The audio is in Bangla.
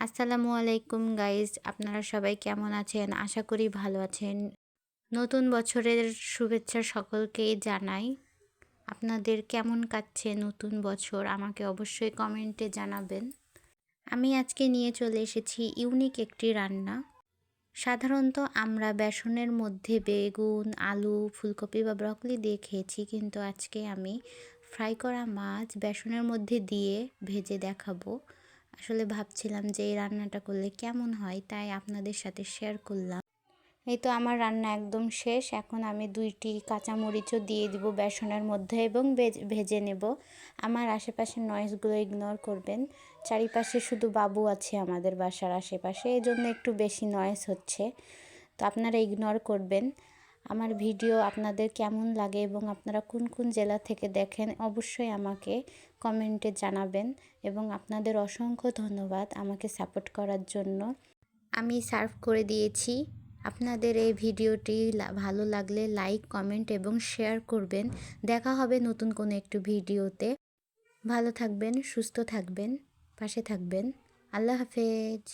আসসালামু আলাইকুম গাইজ, আপনারা সবাই কেমন আছেন? আশা করি ভালো আছেন। নতুন বছরের শুভেচ্ছা সকলকেই জানাই। আপনাদের কেমন কাটছে নতুন বছর আমাকে অবশ্যই কমেন্টে জানাবেন। আমি আজকে নিয়ে চলে এসেছি ইউনিক একটি রান্না। সাধারণত আমরা বেসনের মধ্যে বেগুন, আলু, ফুলকপি বা ব্রকলি দিয়ে খেয়েছি, কিন্তু আজকে আমি ফ্রাই করা মাছ বেসনের মধ্যে দিয়ে ভেজে দেখাবো। আসলে ভাবছিলাম যে এই রান্নাটা করলে কেমন হয়, তাই আপনাদের সাথে শেয়ার করলাম। এই তো আমার রান্না একদম শেষ। এখন আমি 2টি কাঁচামরিচও দিয়ে দিব বেসনের মধ্যে এবং ভেজে নেব। আমার আশেপাশের নয়েজগুলো ইগনোর করবেন। চারিপাশে শুধু বাবু আছে আমাদের বাসার আশেপাশে, এই জন্য একটু বেশি নয়েজ হচ্ছে, তো আপনারা ইগনোর করবেন। আমার ভিডিও আপনাদের কেমন লাগে এবং আপনারা কোন কোন জেলা থেকে দেখেন অবশ্যই আমাকে কমেন্টে জানাবেন, এবং আপনাদের অসংখ্য ধন্যবাদ আমাকে সাপোর্ট করার জন্য। আমি সার্ভ করে দিয়েছি। আপনাদের এই ভিডিওটি ভালো লাগলে লাইক, কমেন্ট এবং শেয়ার করবেন। দেখা হবে নতুন কোনো একটু ভিডিওতে। ভালো থাকবেন, সুস্থ থাকবেন, পাশে থাকবেন। আল্লাহ হাফেজ।